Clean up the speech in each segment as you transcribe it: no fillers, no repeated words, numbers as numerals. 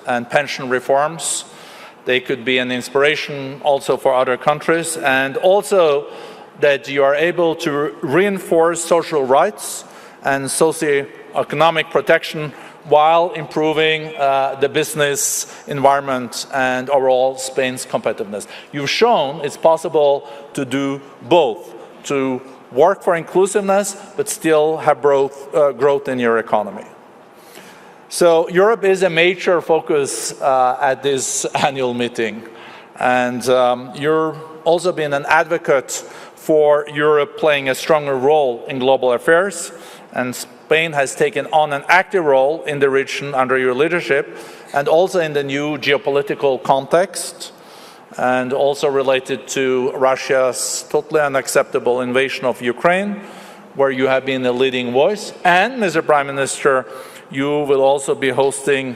and pension reforms. They could be an inspiration also for other countries, and also that you are able to reinforce social rights and socio-economic protection while improving the business environment and overall Spain's competitiveness. You've shown it's possible to do both, to work for inclusiveness but still have growth in your economy. So Europe is a major focus at this annual meeting, and you're also been an advocate for Europe playing a stronger role in global affairs, and Spain has taken on an active role in the region under your leadership, and also in the new geopolitical context, and also related to Russia's totally unacceptable invasion of Ukraine, where you have been a leading voice. And, Mr. Prime Minister, you will also be hosting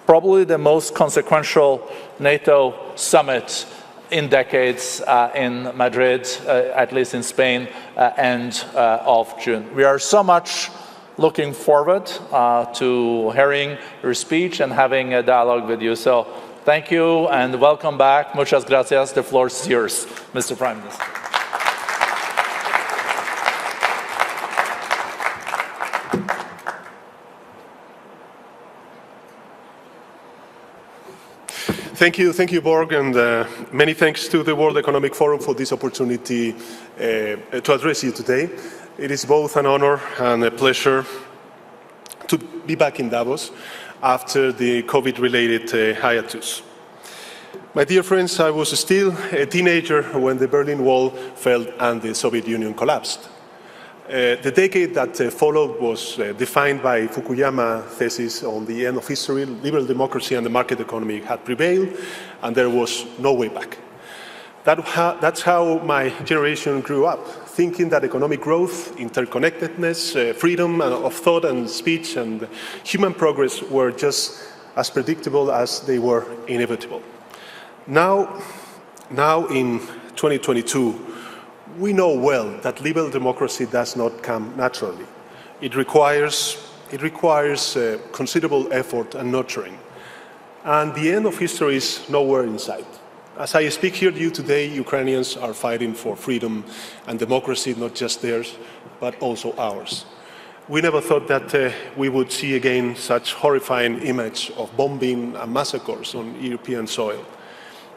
probably the most consequential NATO summit in decades in Madrid, at least in Spain, end of June. We are so much looking forward to hearing your speech and having a dialogue with you. So thank you and welcome back. Muchas gracias. The floor is yours, Mr. Prime Minister. Thank you, Borg, and many thanks to the World Economic Forum for this opportunity to address you today. It is both an honor and a pleasure to be back in Davos after the COVID-related hiatus. My dear friends, I was still a teenager when the Berlin Wall fell and the Soviet Union collapsed. The decade that followed was defined by Fukuyama's thesis on the end of history. Liberal democracy and the market economy had prevailed, and there was no way back. That's how my generation grew up, thinking that economic growth, interconnectedness, freedom of thought and speech, and human progress were just as predictable as they were inevitable. Now in 2022, we know well that liberal democracy does not come naturally. It requires considerable effort and nurturing. And the end of history is nowhere in sight. As I speak here to you today, Ukrainians are fighting for freedom and democracy, not just theirs, but also ours. We never thought that we would see again such horrifying image of bombing and massacres on European soil.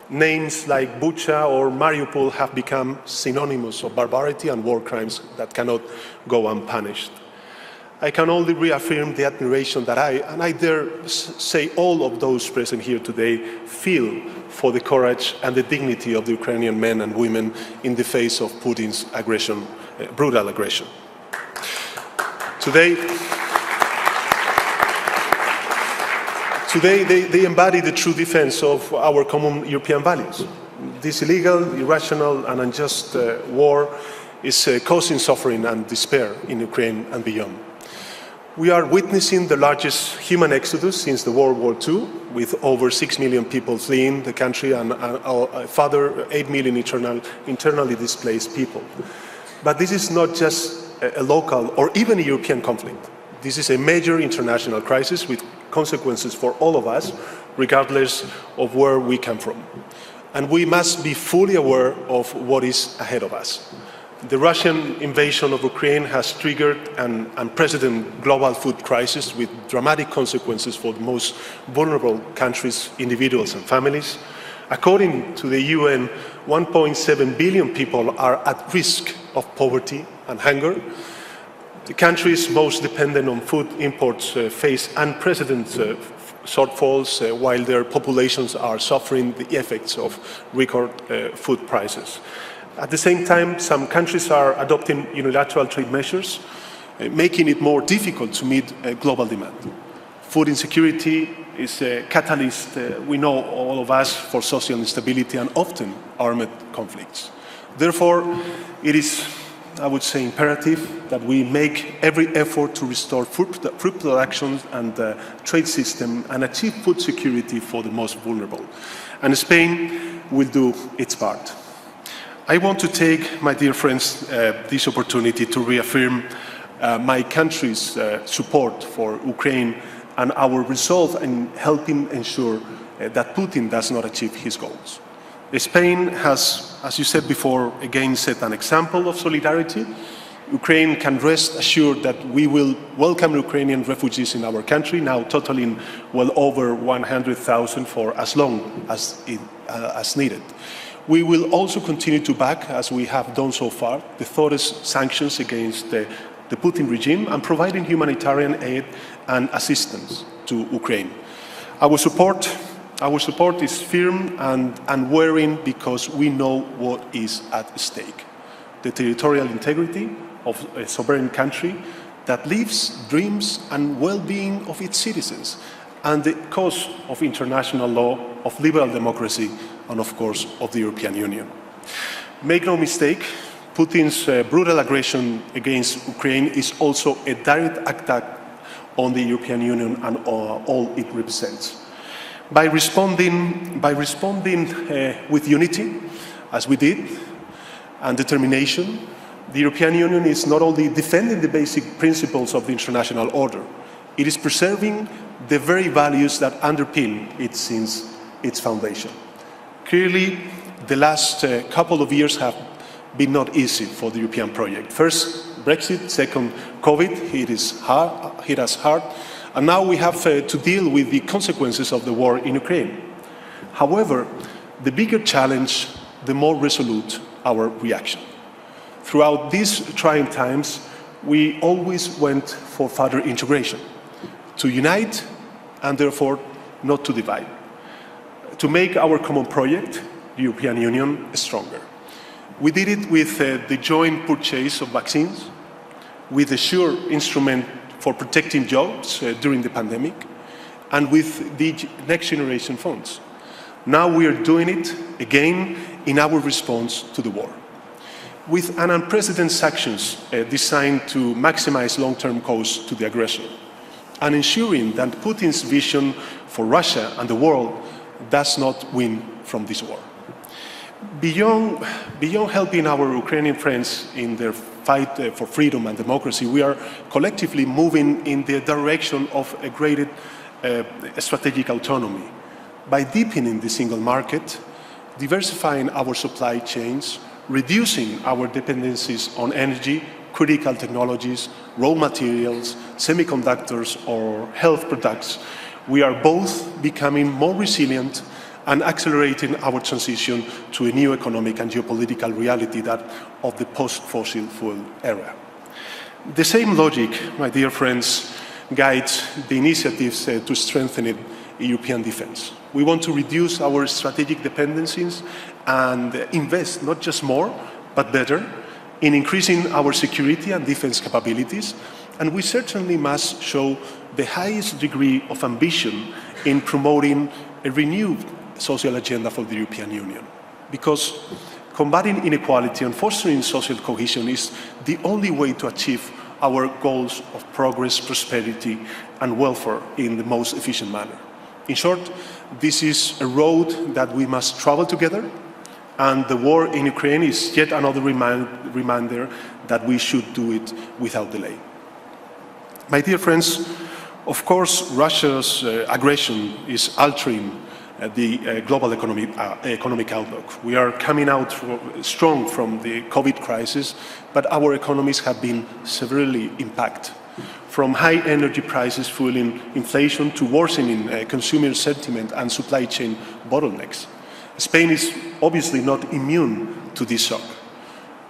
Names like Bucha or Mariupol have become synonymous of barbarity and war crimes that cannot go unpunished. I can only reaffirm the admiration that I dare say all of those present here today, feel for the courage and the dignity of the Ukrainian men and women in the face of Putin's aggression, brutal aggression. Today, they embody the true defense of our common European values. This illegal, irrational, and unjust war is causing suffering and despair in Ukraine and beyond. We are witnessing the largest human exodus since the World War II, with over 6 million people fleeing the country and further 8 million internally displaced people. But this is not just a local or even a European conflict. This is a major international crisis with consequences for all of us, regardless of where we come from. And we must be fully aware of what is ahead of us. The Russian invasion of Ukraine has triggered an unprecedented global food crisis with dramatic consequences for the most vulnerable countries, individuals and families. According to the UN, 1.7 billion people are at risk of poverty and hunger. The countries most dependent on food imports face unprecedented shortfalls while their populations are suffering the effects of record food prices. At the same time, some countries are adopting unilateral trade measures, making it more difficult to meet global demand. Food insecurity is a catalyst, we know all of us, for social instability and often armed conflicts. Therefore, it is, I would say, imperative that we make every effort to restore food production and the trade system and achieve food security for the most vulnerable. And Spain will do its part. I want to take, my dear friends, this opportunity to reaffirm my country's support for Ukraine and our resolve in helping ensure that Putin does not achieve his goals. Spain has, as you said before, again set an example of solidarity. Ukraine can rest assured that we will welcome Ukrainian refugees in our country, now totaling well over 100,000 for as long as needed. We will also continue to back, as we have done so far, the thoughtless sanctions against the Putin regime and providing humanitarian aid and assistance to Ukraine. Our support is firm and unwavering because we know what is at stake. The territorial integrity of a sovereign country that lives, dreams, and well-being of its citizens, and the cause of international law, of liberal democracy, and of course, of the European Union. Make no mistake, Putin's brutal aggression against Ukraine is also a direct attack on the European Union and all it represents. By responding with unity, as we did, and determination, the European Union is not only defending the basic principles of the international order, it is preserving the very values that underpin it since its foundation. Clearly, the last couple of years have been not easy for the European project. First, Brexit. Second, COVID hit us hard. And now we have to deal with the consequences of the war in Ukraine. However, the bigger challenge, the more resolute our reaction. Throughout these trying times, we always went for further integration, to unite and therefore not to divide, to make our common project, the European Union, stronger. We did it with the joint purchase of vaccines, with the sure instrument for protecting jobs during the pandemic, and with the Next Generation funds. Now we are doing it again in our response to the war, with an unprecedented sanctions designed to maximize long-term costs to the aggressor, and ensuring that Putin's vision for Russia and the world does not win from this war. Beyond helping our Ukrainian friends in their fight for freedom and democracy, we are collectively moving in the direction of a greater strategic autonomy by deepening the single market, diversifying our supply chains, reducing our dependencies on energy, critical technologies, raw materials, semiconductors, or health products. We are both becoming more resilient and accelerating our transition to a new economic and geopolitical reality, that of the post-fossil fuel era. The same logic, my dear friends, guides the initiatives to strengthen European defense. We want to reduce our strategic dependencies and invest not just more, but better, in increasing our security and defense capabilities. And we certainly must show the highest degree of ambition in promoting a renewed social agenda for the European Union, because combating inequality and fostering social cohesion is the only way to achieve our goals of progress, prosperity, and welfare in the most efficient manner. In short, this is a road that we must travel together, and the war in Ukraine is yet another reminder that we should do it without delay. My dear friends, of course, Russia's aggression is altering the global economic outlook. We are coming out strong from the COVID crisis, but our economies have been severely impacted. From high energy prices fueling inflation to worsening consumer sentiment and supply chain bottlenecks. Spain is obviously not immune to this shock.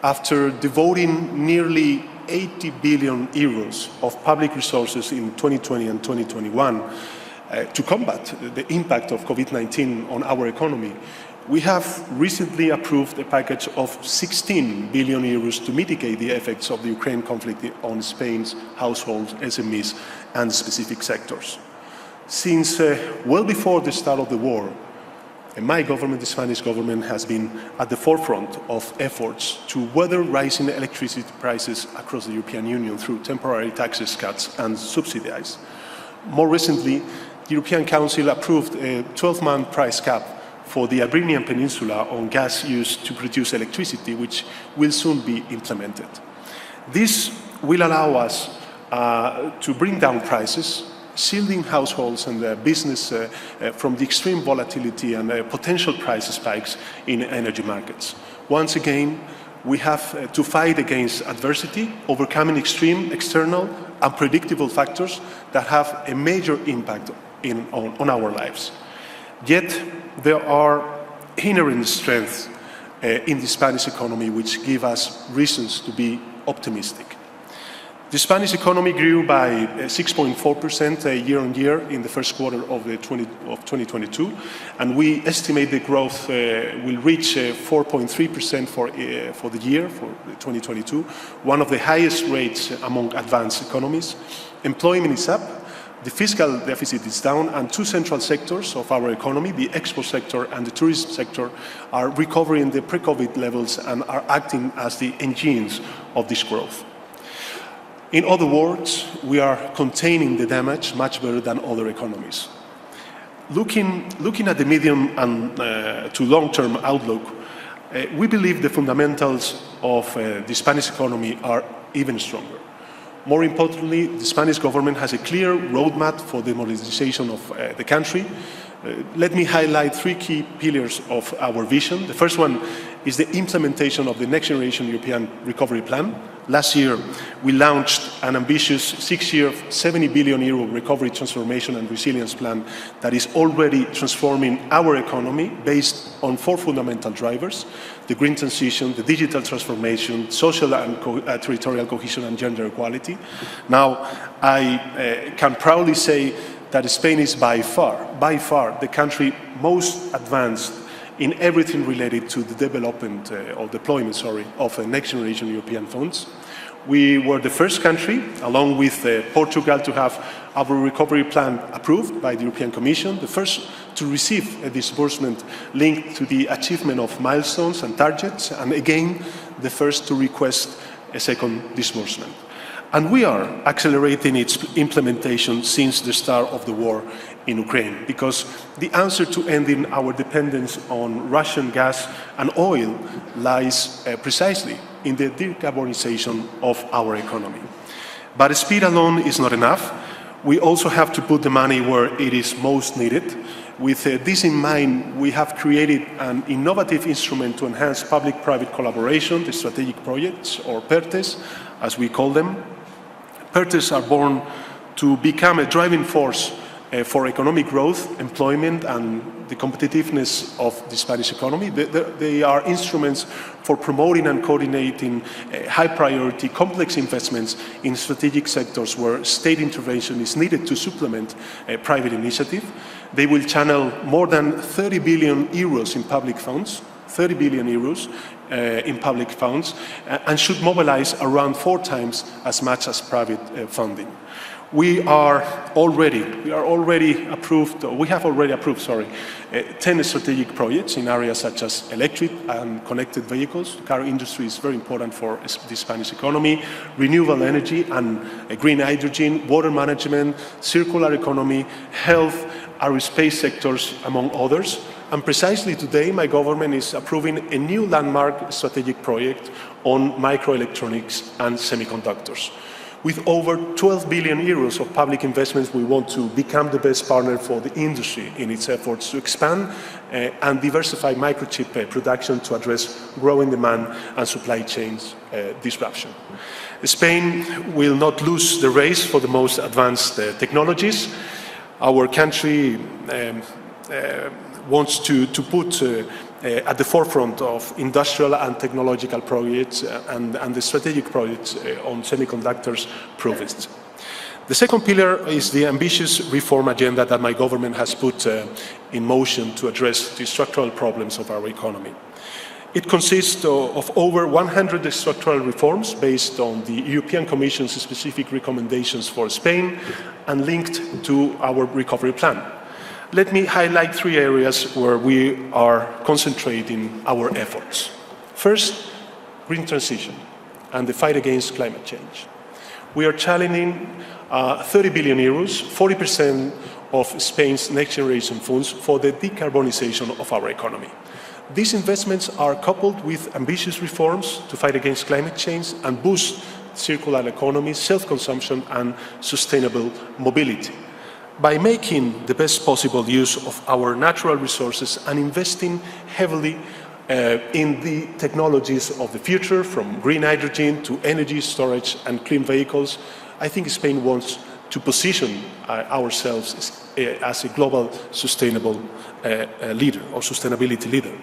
After devoting nearly 80 billion euros of public resources in 2020 and 2021 to combat the impact of COVID-19 on our economy, we have recently approved a package of 16 billion euros to mitigate the effects of the Ukraine conflict on Spain's households, SMEs, and specific sectors. Since well before the start of the war, my government, the Spanish government, has been at the forefront of efforts to weather rising electricity prices across the European Union through temporary taxes cuts and subsidies. More recently, the European Council approved a 12-month price cap for the Iberian Peninsula on gas used to produce electricity, which will soon be implemented. This will allow us to bring down prices, shielding households and business from the extreme volatility and potential price spikes in energy markets. Once again, we have to fight against adversity, overcoming extreme external unpredictable factors that have a major impact on our lives. Yet, there are inherent strengths in the Spanish economy which give us reasons to be optimistic. The Spanish economy grew by 6.4% year on year in the first quarter of 2022, and we estimate the growth will reach 4.3% for the year, for 2022, one of the highest rates among advanced economies. Employment is up, the fiscal deficit is down, and two central sectors of our economy, the export sector and the tourism sector, are recovering the pre-COVID levels and are acting as the engines of this growth. In other words, we are containing the damage much better than other economies. Looking at the medium and to long-term outlook, we believe the fundamentals of the Spanish economy are even stronger. More importantly, the Spanish government has a clear roadmap for the modernization of the country. Let me highlight three key pillars of our vision. The first one is the implementation of the Next Generation European Recovery Plan. Last year, we launched an ambitious 6-year, €70 billion recovery, transformation and resilience plan that is already transforming our economy based on 4 fundamental drivers: the green transition, the digital transformation, social and territorial cohesion, and gender equality. Now, I can proudly say that Spain is by far, the country most advanced in everything related to the development or deployment, of Next Generation European funds. We were the first country, along with Portugal, to have our recovery plan approved by the European Commission, the first to receive a disbursement linked to the achievement of milestones and targets, and again, the first to request a second disbursement. And we are accelerating its implementation since the start of the war in Ukraine, because the answer to ending our dependence on Russian gas and oil lies precisely in the decarbonization of our economy. But speed alone is not enough. We also have to put the money where it is most needed. With this in mind, we have created an innovative instrument to enhance public-private collaboration, the strategic projects, or PERTEs, as we call them. PERTEs are born to become a driving force for economic growth, employment, and the competitiveness of the Spanish economy. They are instruments for promoting and coordinating high-priority, complex investments in strategic sectors where state intervention is needed to supplement private initiative. They will channel more than 30 billion euros in public funds, 30 billion euros in public funds, and should mobilize around 4 times as much as private funding. We have already approved 10 strategic projects in areas such as electric and connected vehicles. The car industry is very important for the Spanish economy, renewable energy and green hydrogen, water management, circular economy, health, aerospace sectors, among others. And precisely today, my government is approving a new landmark strategic project on microelectronics and semiconductors. With over 12 billion euros of public investments, we want to become the best partner for the industry in its efforts to expand and diversify microchip production to address growing demand and supply chains disruption. Spain will not lose the race for the most advanced technologies. Our country wants to put at the forefront of industrial and technological projects and the strategic projects on semiconductors prove it. The second pillar is the ambitious reform agenda that my government has put in motion to address the structural problems of our economy. It consists of over 100 structural reforms based on the European Commission's specific recommendations for Spain and linked to our recovery plan. Let me highlight 3 areas where we are concentrating our efforts. First, green transition and the fight against climate change. We are channeling 30 billion euros, 40% of Spain's next generation funds for the decarbonization of our economy. These investments are coupled with ambitious reforms to fight against climate change and boost circular economy, self-consumption and sustainable mobility. by making the best possible use of our natural resources and investing heavily in the technologies of the future, from green hydrogen to energy storage and clean vehicles. I think Spain wants to position ourselves as a global sustainable leader or sustainability leader.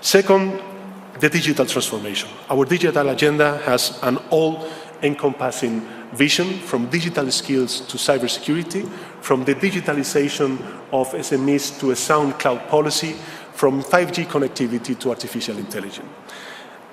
Second, the digital transformation. Our digital agenda has an all-encompassing vision, from digital skills to cybersecurity, from the digitalization of SMEs to a sound cloud policy, from 5G connectivity to artificial intelligence.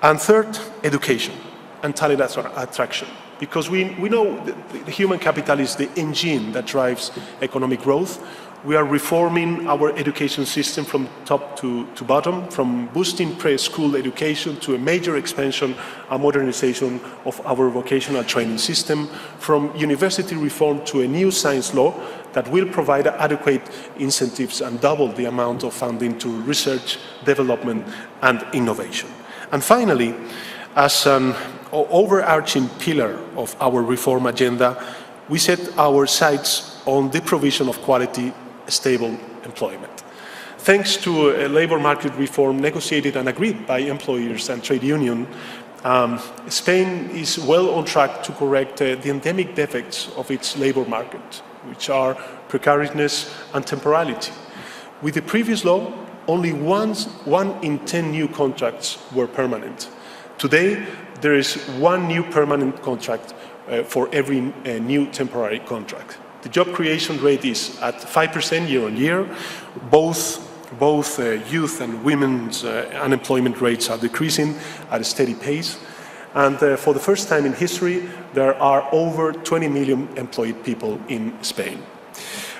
And third, education and talent attraction. Because we know the human capital is the engine that drives economic growth. We are reforming our education system from top to bottom, from boosting preschool education to a major expansion and modernization of our vocational training system, from university reform to a new science law that will provide adequate incentives and double the amount of funding to research, development, and innovation. And finally, as an overarching pillar of our reform agenda, we set our sights on the provision of quality, stable employment. Thanks to a labor market reform negotiated and agreed by employers and trade unions, Spain is well on track to correct the endemic defects of its labor market, which are precariousness and temporality. With the previous law, only 1 in 10 new contracts were permanent. Today, there is 1 new permanent contract for every new temporary contract. The job creation rate is at 5% year on year. Both youth and women's unemployment rates are decreasing at a steady pace. And for the first time in history, there are over 20 million employed people in Spain.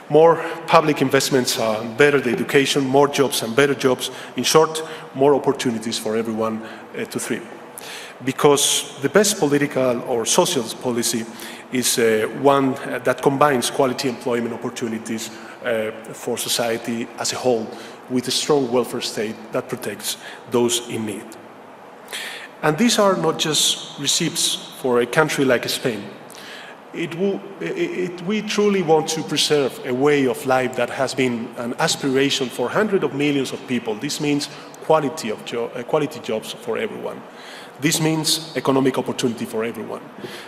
More public investments, better education, more jobs and better jobs. In short, more opportunities for everyone to thrive. Because the best political or social policy is one that combines quality employment opportunities for society as a whole with a strong welfare state that protects those in need. And these are not just receipts for a country like Spain. We truly want to preserve a way of life that has been an aspiration for hundreds of millions of people. This means quality jobs for everyone. This means economic opportunity for everyone.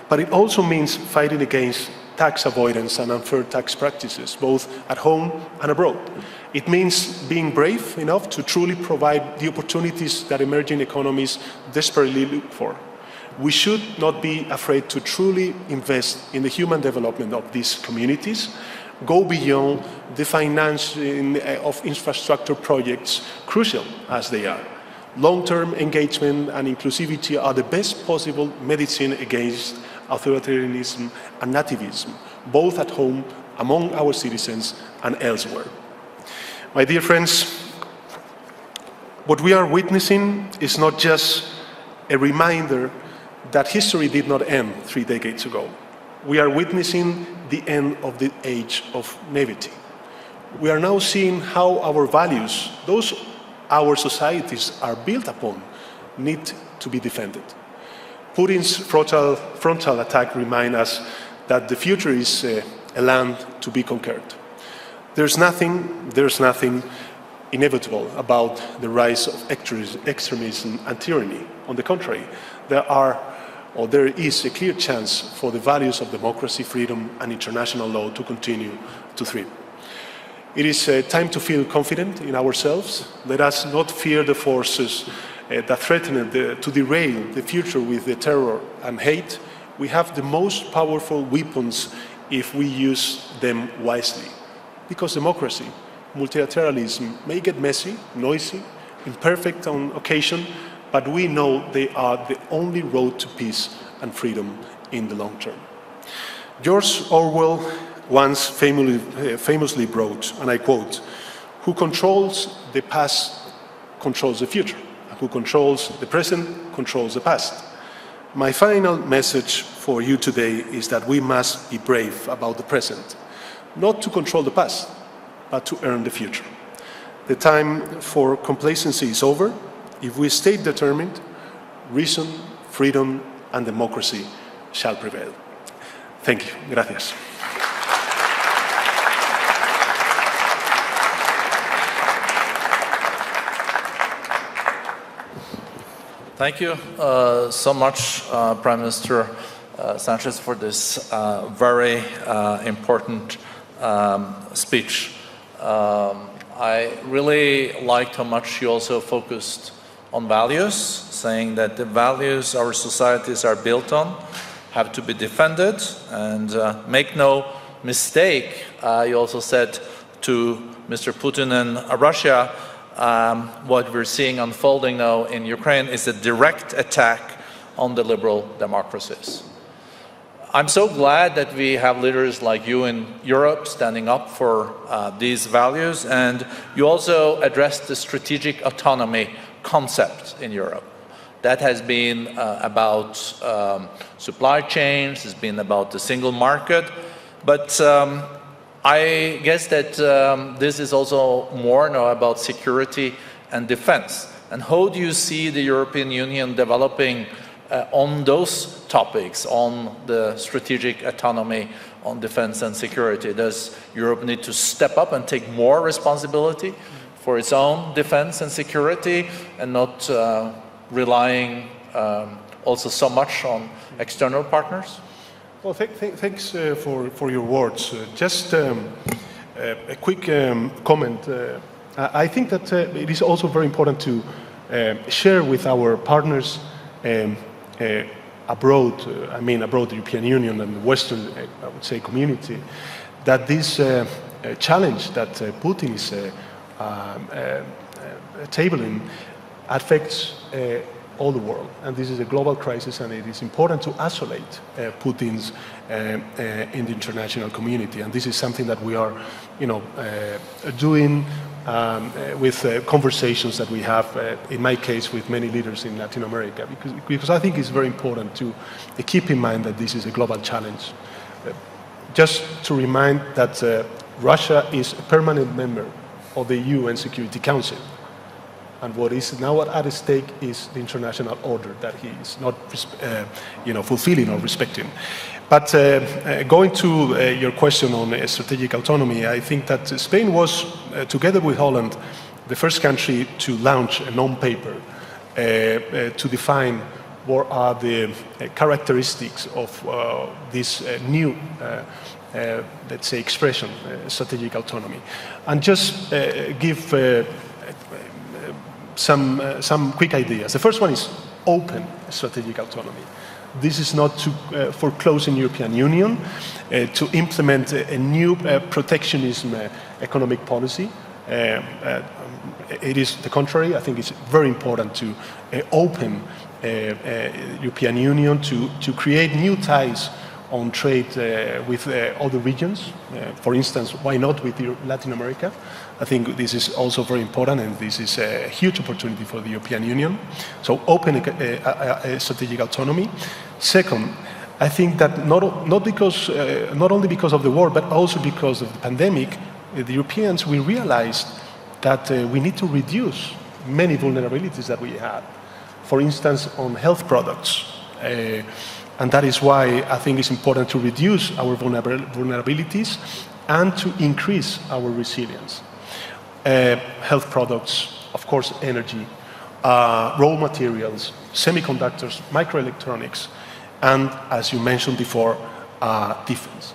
But it also means fighting against tax avoidance and unfair tax practices, both at home and abroad. It means being brave enough to truly provide the opportunities that emerging economies desperately look for. We should not be afraid to truly invest in the human development of these communities, go beyond the financing of infrastructure projects, crucial as they are. Long-term engagement and inclusivity are the best possible medicine against authoritarianism and nativism, both at home, among our citizens, and elsewhere. My dear friends, what we are witnessing is not just a reminder that history did not end 3 decades ago. We are witnessing the end of the age of naivety. We are now seeing how our values, those our societies are built upon, need to be defended. Putin's frontal attack reminds us that the future is a land to be conquered. There's nothing inevitable about the rise of extremism and tyranny. On the contrary, there is a clear chance for the values of democracy, freedom, and international law to continue to thrive. It is time to feel confident in ourselves. Let us not fear the forces that threaten to derail the future with the terror and hate. We have the most powerful weapons if we use them wisely. Because democracy, multilateralism may get messy, noisy, imperfect on occasion, but we know they are the only road to peace and freedom in the long term. George Orwell once famously wrote, and I quote, "Who controls the past controls the future, and who controls the present controls the past." My final message for you today is that we must be brave about the present, not to control the past, but to earn the future. The time for complacency is over. If we stay determined, reason, freedom, and democracy shall prevail. Thank you. Gracias. Thank you so much, Prime Minister Sanchez, for this very important speech. I really liked how much you also focused on values, saying that the values our societies are built on have to be defended, and make no mistake, you also said to Mr. Putin and Russia, what we're seeing unfolding now in Ukraine is a direct attack on the liberal democracies. I'm so glad that we have leaders like you in Europe standing up for these values, and you also addressed the strategic autonomy concept in Europe. That has been about supply chains, it's been about the single market, but I guess that this is also more now about security and defense. And how do you see the European Union developing on those topics, on the strategic autonomy, on defense and security? Does Europe need to step up and take more responsibility for its own defense and security, and not relying also so much on external partners? Well, thanks for your words. Just a quick comment. I think that it is also very important to share with our partners abroad, abroad the European Union and the Western, I would say, community, that this challenge that Putin is tabling affects all the world, and this is a global crisis, and it is important to isolate Putin's in the international community, and this is something that we are, doing with conversations that we have, in my case, with many leaders in Latin America, because I think it's very important to keep in mind that this is a global challenge. Just to remind that Russia is a permanent member of the UN Security Council. And what is now at stake is the international order that he is not, fulfilling or respecting. But going to your question on strategic autonomy, I think that Spain was, together with Holland, the first country to launch a non-paper to define what are the characteristics of this new, let's say, expression, strategic autonomy. And just give some quick ideas. The first one is open strategic autonomy. This is not to foreclose in European Union, to implement a new protectionism economic policy. It is the contrary. I think it's very important to open European Union to create new ties on trade with other regions. For instance, why not with Latin America? I think this is also very important, and this is a huge opportunity for the European Union. So open a strategic autonomy. Second, I think that not only because of the war, but also because of the pandemic, the Europeans, we realized that we need to reduce many vulnerabilities that we had. For instance, on health products. And that is why I think it's important to reduce our vulnerabilities and to increase our resilience. Health products, of course, energy, raw materials, semiconductors, microelectronics, and, as you mentioned before, defense.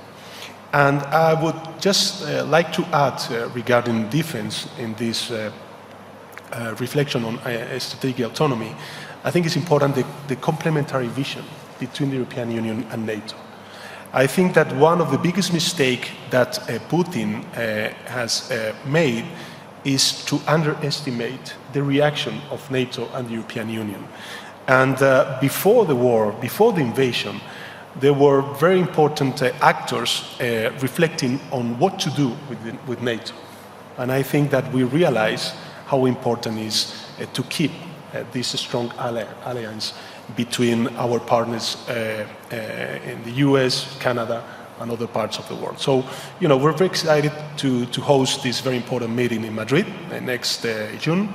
And I would just like to add regarding defense in this reflection on strategic autonomy, I think it's important the complementary vision between the European Union and NATO. I think that one of the biggest mistakes that Putin has made is to underestimate the reaction of NATO and the European Union. And before the war, before the invasion, there were very important actors reflecting on what to do with NATO. And I think that we realize how important it is to keep this strong alliance between our partners in the US, Canada, and other parts of the world. So, we're very excited to host this very important meeting in Madrid next June,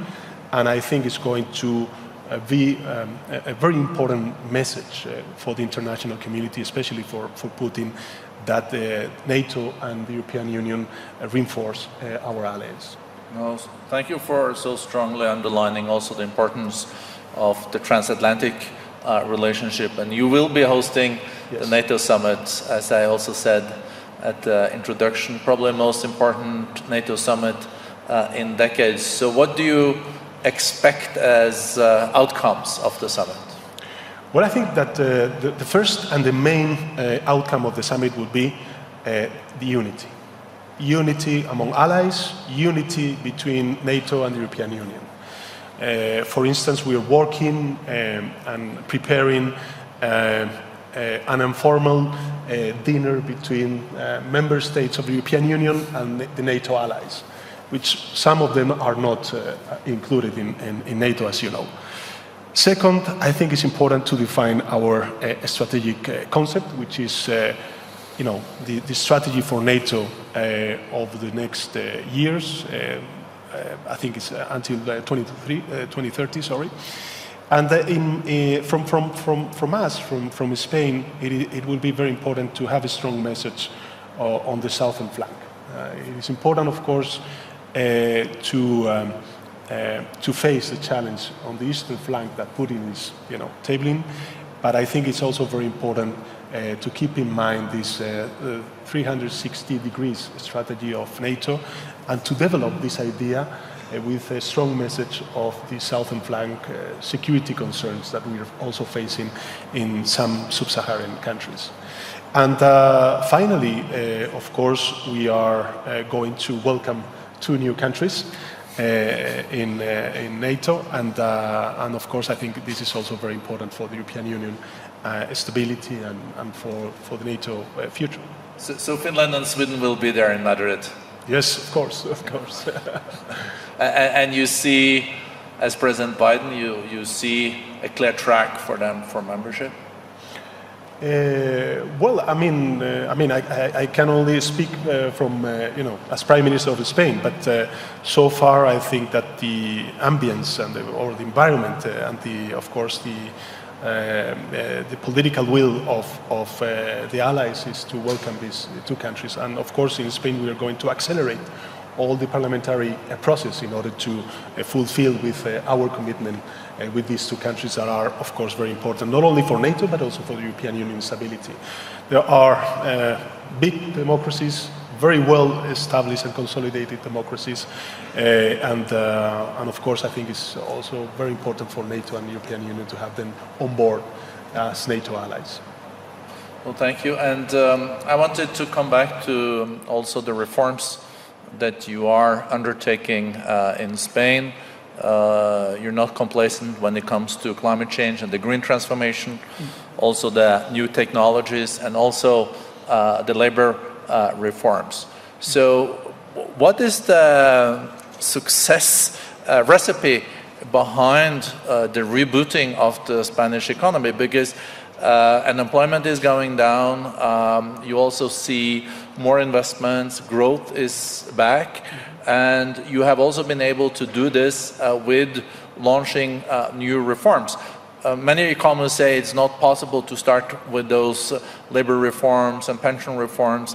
and I think it's going to be a very important message for the international community, especially for Putin, that NATO and the European Union reinforce our alliance. Well, thank you for so strongly underlining also the importance of the transatlantic relationship. And you will be hosting the NATO summit, as I also said at the introduction, probably the most important NATO summit in decades. So what do you expect as outcomes of the summit? Well, I think that the first and the main outcome of the summit would be the unity. Unity among allies, unity between NATO and the European Union. For instance, we are working and preparing an informal dinner between member states of the European Union and the NATO allies, which some of them are not included in NATO, as you know. Second, I think it's important to define our strategic concept, which is the strategy for NATO over the next years. I think it's until 2030, sorry. And from us, from Spain, it will be very important to have a strong message on the southern flank. It is important, of course, to face the challenge on the eastern flank that Putin is, tabling. But I think it's also very important to keep in mind this 360 degrees strategy of NATO, and to develop this idea with a strong message of the southern flank security concerns that we are also facing in some sub-Saharan countries. And finally, of course, we are going to welcome 2 new countries in NATO, and of course I think this is also very important for the European Union stability and for the NATO future. So Finland and Sweden will be there in Madrid? Yes, of course. And you see, as President Biden, you see a clear track for them for membership? Well, I can only speak from, as Prime Minister of Spain, but so far I think that the ambience and the environment and of course the political will of the allies is to welcome these 2 countries. And of course in Spain we are going to accelerate all the parliamentary process in order to fulfill with our commitment with these 2 countries that are, of course, very important, not only for NATO, but also for the European Union stability. There are big democracies, very well established and consolidated democracies, and of course, I think it's also very important for NATO and the European Union to have them on board as NATO allies. Well, thank you. And I wanted to come back to also the reforms that you are undertaking in Spain. You're not complacent when it comes to climate change and the green transformation, also the new technologies, and also the labor reforms. So what is the success recipe behind the rebooting of the Spanish economy? Because unemployment is going down, you also see more investments, growth is back, and you have also been able to do this with launching new reforms. Many economists say it's not possible to start with those labor reforms and pension reforms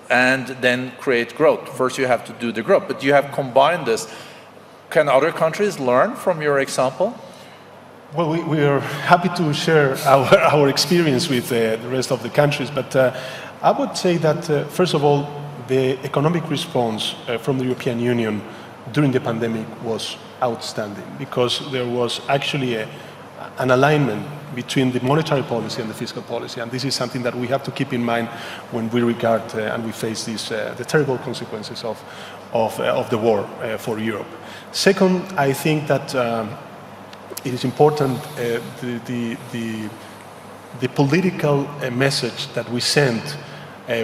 and then create growth. First you have to do the growth, but you have combined this. Can other countries learn from your example? Well, we are happy to share our experience with the rest of the countries, but I would say that, first of all, the economic response from the European Union during the pandemic was outstanding, because there was actually an alignment between the monetary policy and the fiscal policy, and this is something that we have to keep in mind when we regard and we face the terrible consequences of the war for Europe. Second, I think that it is important the political message that we send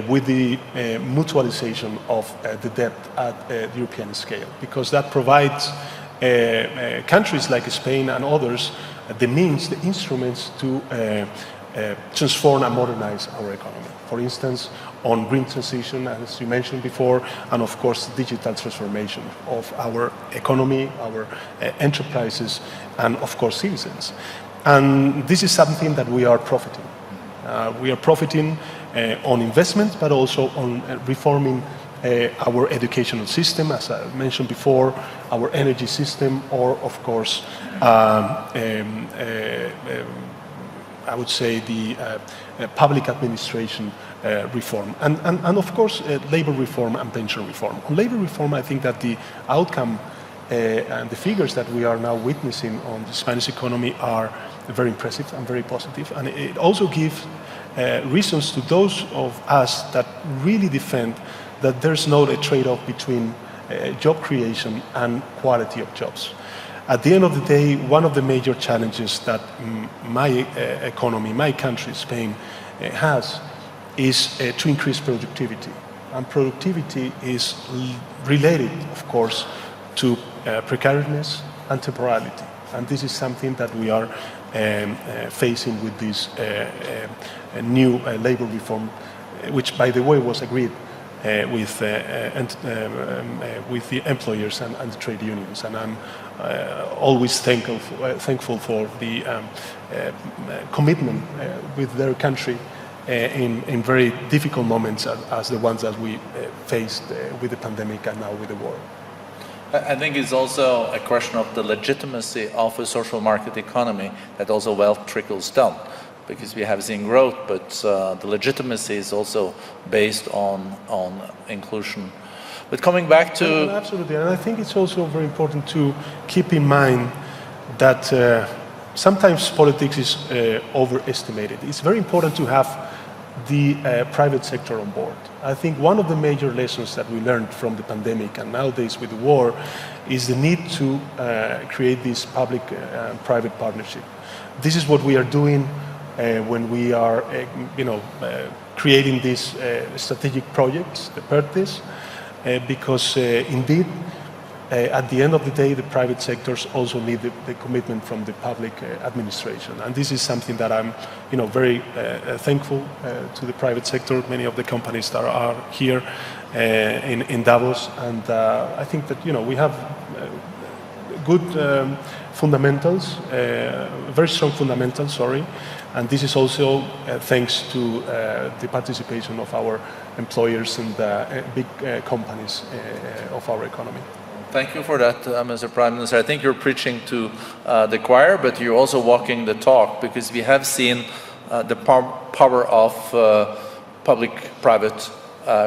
with the mutualization of the debt at the European scale, because that provides countries like Spain and others the means, the instruments to transform and modernize our economy. For instance, on green transition, as you mentioned before, and of course digital transformation of our economy, our enterprises, and of course citizens. And this is something that we are profiting. We are profiting on investments, but also on reforming our educational system, as I mentioned before, our energy system, or of course, I would say the public administration reform, and of course labor reform and pension reform. On labor reform, I think that the outcome and the figures that we are now witnessing on the Spanish economy are very impressive and very positive, and it also gives reasons to those of us that really defend that there's not a trade-off between job creation and quality of jobs. At the end of the day, one of the major challenges that my economy, my country, Spain, has is to increase productivity. And productivity is related, of course, to precariousness and temporality. And this is something that we are facing with this new labor reform, which, by the way, was agreed with the employers and the trade unions. And I'm always thankful for the commitment with their country in very difficult moments as the ones that we faced with the pandemic and now with the war. I think it's also a question of the legitimacy of a social market economy that also wealth trickles down, because we have seen growth, but the legitimacy is also based on inclusion. But coming back to... Absolutely, and I think it's also very important to keep in mind that sometimes politics is overestimated. It's very important to have the private sector on board. I think one of the major lessons that we learned from the pandemic and nowadays with the war is the need to create this public-private partnership. This is what we are doing when we are, creating these strategic projects, the PERTES, because indeed, at the end of the day, the private sectors also need the commitment from the public administration. And this is something that I'm, very thankful to the private sector, many of the companies that are here in Davos. And I think that, we have good fundamentals, very strong fundamentals, and this is also thanks to the participation of our employers and big companies of our economy. Thank you for that, Mr. Prime Minister. I think you're preaching to the choir, but you're also walking the talk, because we have seen the power of public-private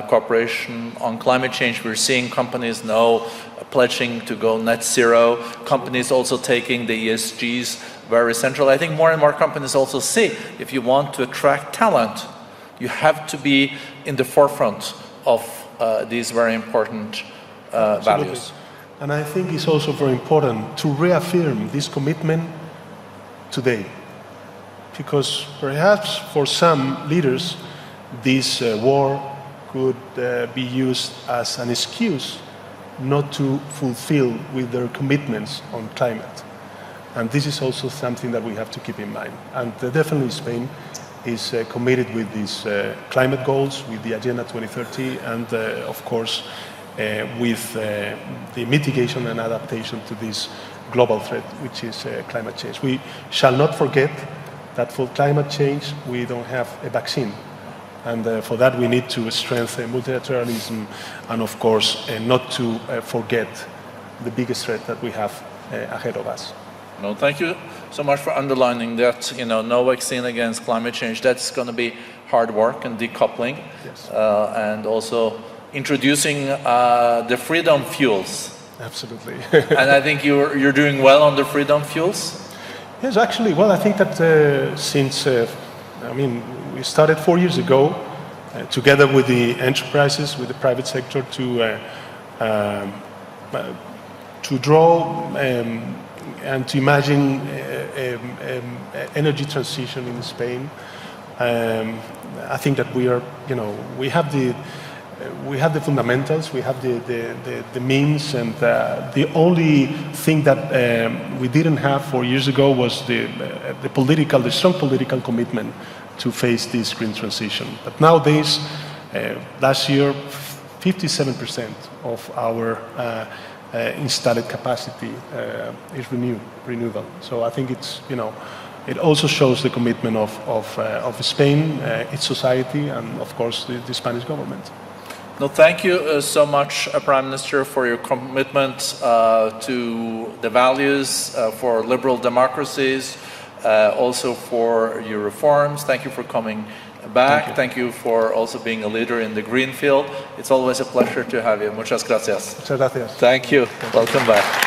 cooperation on climate change. We're seeing companies now pledging to go net zero, companies also taking the ESGs very central. I think more and more companies also see, if you want to attract talent, you have to be in the forefront of these very important values. And I think it's also very important to reaffirm this commitment today, because perhaps for some leaders, this war could be used as an excuse not to fulfill with their commitments on climate. And this is also something that we have to keep in mind. And definitely Spain is committed with these climate goals, with the Agenda 2030, and of course, with the mitigation and adaptation to this global threat, which is climate change. We shall not forget that for climate change, we don't have a vaccine. And for that, we need to strengthen multilateralism and, of course, not to forget the biggest threat that we have ahead of us. No, thank you so much for underlining that, no vaccine against climate change. That's going to be hard work, and decoupling, yes. And also introducing the freedom fuels. Absolutely. And I think you're doing well on the freedom fuels? Yes, actually, well, I think that since, we started 4 years ago, together with the enterprises, with the private sector, to draw and to imagine energy transition in Spain. I think that we are, we have the fundamentals, we have the means, and the only thing that we didn't have 4 years ago was the strong political commitment to face this green transition. But nowadays, last year, 57% of our installed capacity is renewable. So I think it's, it also shows the commitment of Spain, its society, and of course the Spanish government. No, thank you so much, Prime Minister, for your commitment to the values for liberal democracies, also for your reforms. Thank you for coming back. Thank you for also being a leader in the green field. It's always a pleasure to have you. Muchas gracias. Muchas gracias. Thank you. Welcome back.